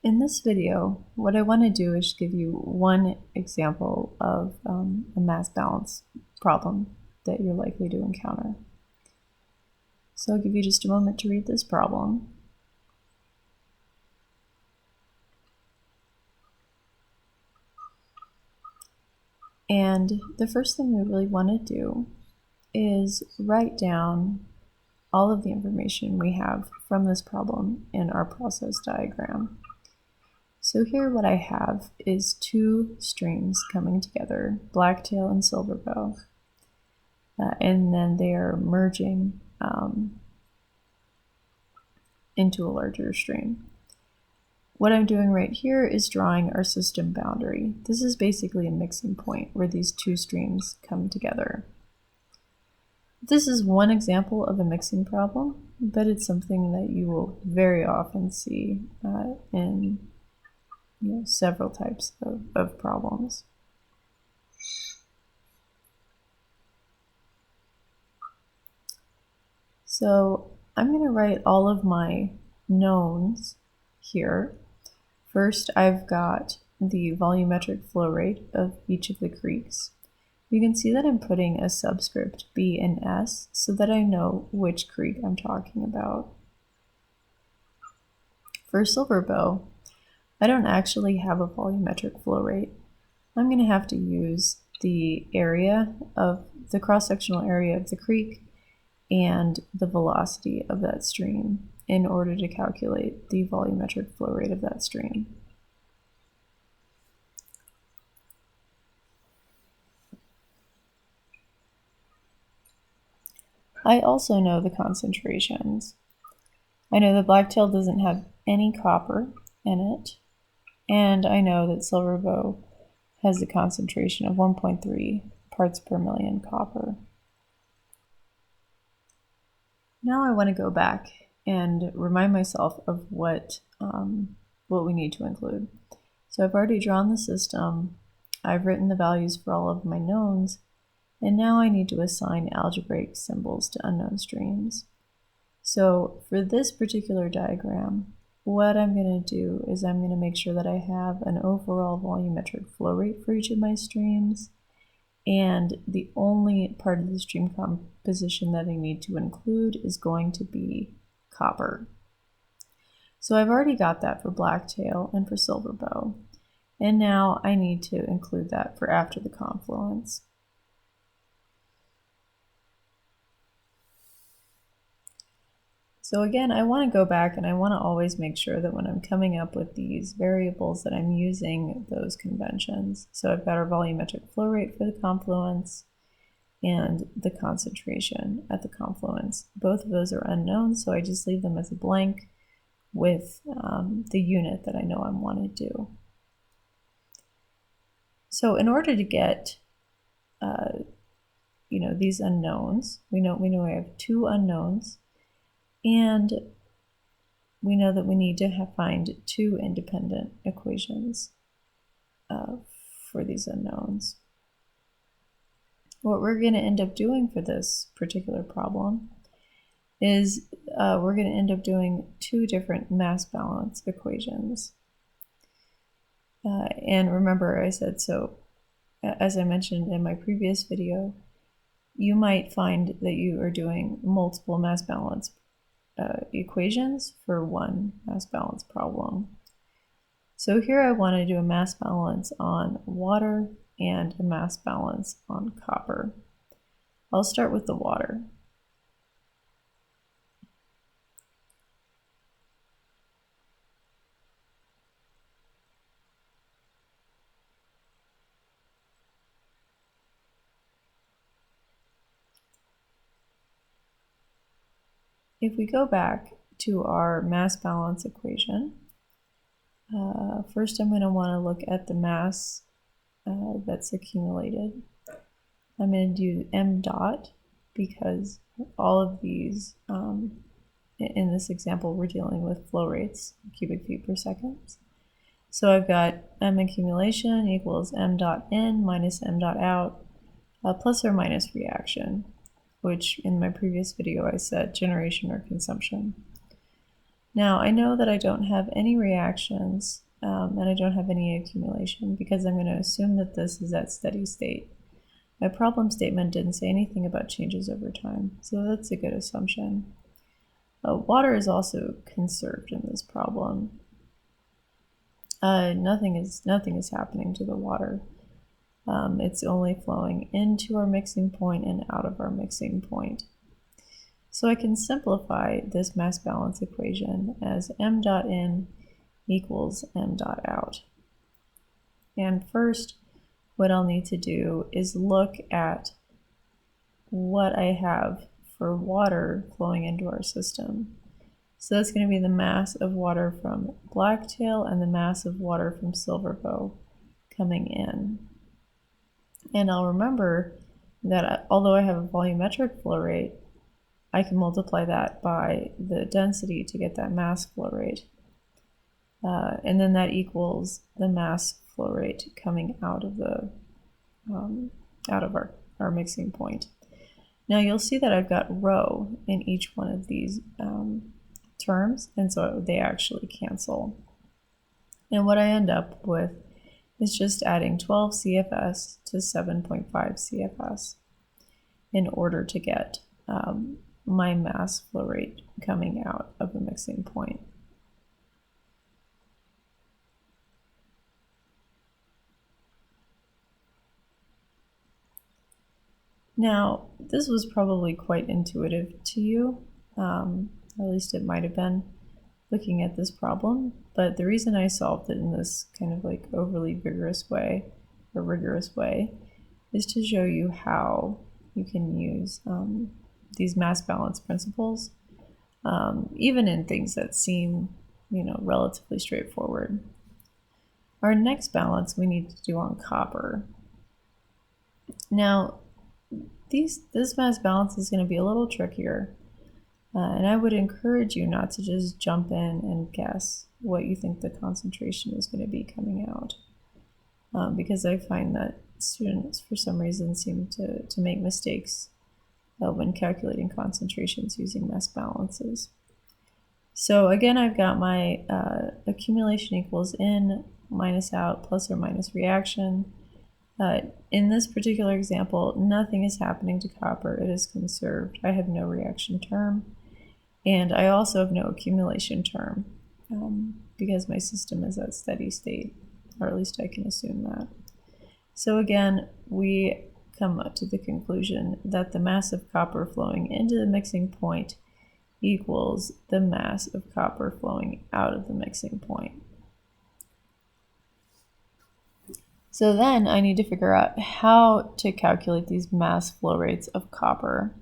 In this video, what I want to do is give you one example of a mass balance problem that you're likely to encounter. So I'll give you just a moment to read this problem. And the first thing we really want to do is write down all of the information we have from this problem in our process diagram. So here what I have is two streams coming together, blacktail and silverbow, and then they are merging into a larger stream. What I'm doing right here is drawing our system boundary. This is basically a mixing point where these two streams come together. This is one example of a mixing problem, but it's something that you will very often see in several types of problems. So I'm going to write all of my knowns here. First, I've got the volumetric flow rate of each of the creeks. You can see that I'm putting a subscript B and S so that I know which creek I'm talking about. For Silverbow, I don't actually have a volumetric flow rate. I'm going to have to use the area of the cross-sectional area of the creek and the velocity of that stream in order to calculate the volumetric flow rate of that stream. I also know the concentrations. I know that blacktail doesn't have any copper in it, and I know that silverbow has a concentration of 1.3 parts per million copper. Now I want to go back and remind myself of what we need to include. So I've already drawn the system, I've written the values for all of my knowns, and now I need to assign algebraic symbols to unknown streams. So for this particular diagram, what I'm going to do is I'm going to make sure that I have an overall volumetric flow rate for each of my streams, and the only part of the stream composition that I need to include is going to be copper. So I've already got that for blacktail and for silverbow, and now I need to include that for after the confluence. So again, I want to go back and I want to always make sure that when I'm coming up with these variables that I'm using those conventions. So I've got our volumetric flow rate for the confluence and the concentration at the confluence. Both of those are unknown, so I just leave them as a blank with the unit that I know I want to do. So in order to get these unknowns, we know I have two unknowns, and we know that we need to find two independent equations for these unknowns. What we're going to end up doing for this particular problem is we're going to end up doing two different mass balance equations. And remember, I said, so as I mentioned in my previous video, you might find that you are doing multiple mass balance equations for one mass balance problem. So here I want to do a mass balance on water and a mass balance on copper. I'll start with the water. If we go back to our mass balance equation, first I'm going to want to look at the mass that's accumulated. I'm going to do m dot because all of these, in this example, we're dealing with flow rates, cubic feet per second. So I've got m accumulation equals m dot in minus m dot out plus or minus reaction, which in my previous video I said generation or consumption. Now, I know that I don't have any reactions and I don't have any accumulation because I'm going to assume that this is at steady state. My problem statement didn't say anything about changes over time, so that's a good assumption. Water is also conserved in this problem. Nothing is happening to the water. It's only flowing into our mixing point and out of our mixing point. So I can simplify this mass balance equation as m dot in equals m dot out. And first, what I'll need to do is look at what I have for water flowing into our system. So that's going to be the mass of water from blacktail and the mass of water from silverbow coming in. And I'll remember that although I have a volumetric flow rate, I can multiply that by the density to get that mass flow rate. And then that equals the mass flow rate coming out of our mixing point. Now you'll see that I've got rho in each one of these terms, and so they actually cancel. And what I end up with is just adding 12 CFS to 7.5 CFS in order to get my mass flow rate coming out of the mixing point. Now, this was probably quite intuitive to you, or at least it might have been looking at this problem, but the reason I solved it in this kind of like overly vigorous way, or rigorous way, is to show you how you can use these mass balance principles, even in things that seem, relatively straightforward. Our next balance we need to do on copper. Now, this mass balance is going to be a little trickier, and I would encourage you not to just jump in and guess what you think the concentration is going to be coming out, because I find that students, for some reason, seem to make mistakes when calculating concentrations using mass balances. So again, I've got my accumulation equals in minus out plus or minus reaction. In this particular example, nothing is happening to copper. It is conserved. I have no reaction term, and I also have no accumulation term because my system is at steady state, or at least I can assume that. So again, we come up to the conclusion that the mass of copper flowing into the mixing point equals the mass of copper flowing out of the mixing point. So then I need to figure out how to calculate these mass flow rates of copper.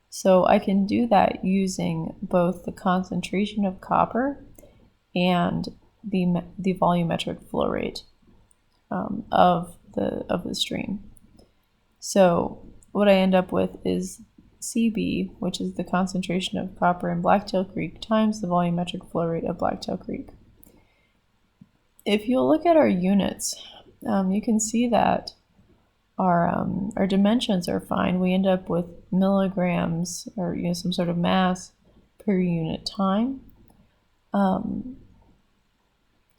So I can do that using both the concentration of copper and the volumetric flow rate of the stream. So what I end up with is Cb, which is the concentration of copper in Blacktail Creek, times the volumetric flow rate of Blacktail Creek. If you look at our units, you can see that our dimensions are fine. We end up with milligrams, or some sort of mass per unit time,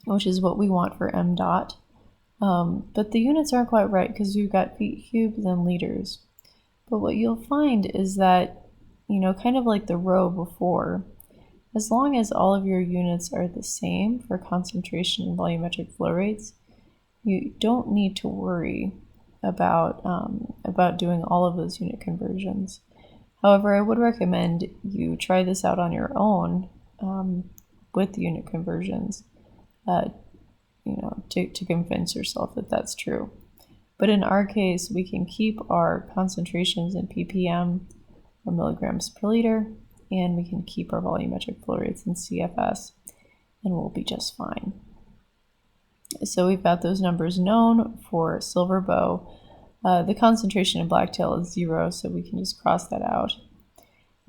which is what we want for m dot. But the units aren't quite right because we've got feet cubed and liters. But what you'll find is that, kind of like the row before, as long as all of your units are the same for concentration and volumetric flow rates, you don't need to worry about doing all of those unit conversions. However, I would recommend you try this out on your own with the unit conversions, to convince yourself that that's true. But in our case, we can keep our concentrations in ppm or milligrams per liter, and we can keep our volumetric flow rates in CFS, and we'll be just fine. So we've got those numbers known for silverbow. The concentration in blacktail is 0, so we can just cross that out.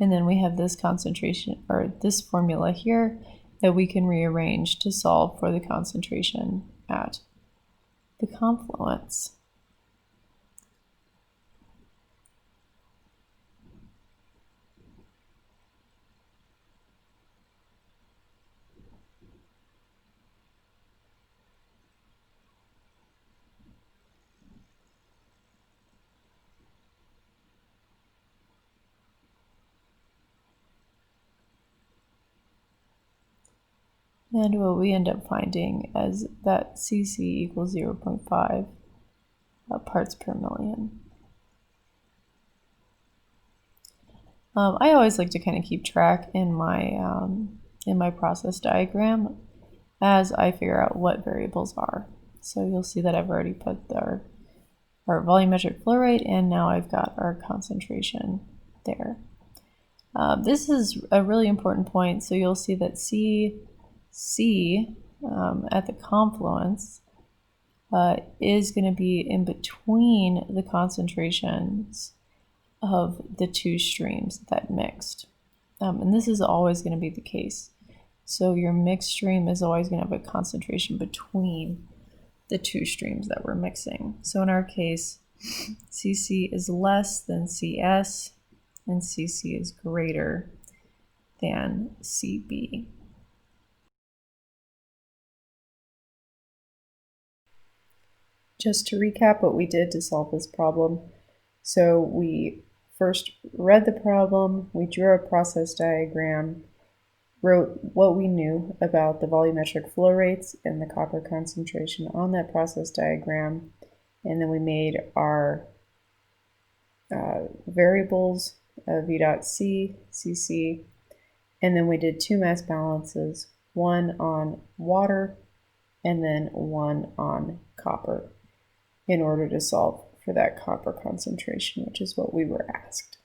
And then we have this concentration, or this formula here, that we can rearrange to solve for the concentration at the confluence. And what we end up finding is that Cc equals 0.5 parts per million. I always like to kind of keep track in my process diagram as I figure out what variables are. So you'll see that I've already put our volumetric flow rate, and now I've got our concentration there. This is a really important point. So you'll see that Cc at the confluence is going to be in between the concentrations of the two streams that mixed. And this is always going to be the case. So your mixed stream is always going to have a concentration between the two streams that we're mixing. So in our case, Cc is less than Cs, and Cc is greater than Cb. Just to recap what we did to solve this problem. So we first read the problem, we drew a process diagram, wrote what we knew about the volumetric flow rates and the copper concentration on that process diagram, and then we made our variables V dot C, Cc, and then we did two mass balances, one on water and then one on copper, in order to solve for that copper concentration, which is what we were asked.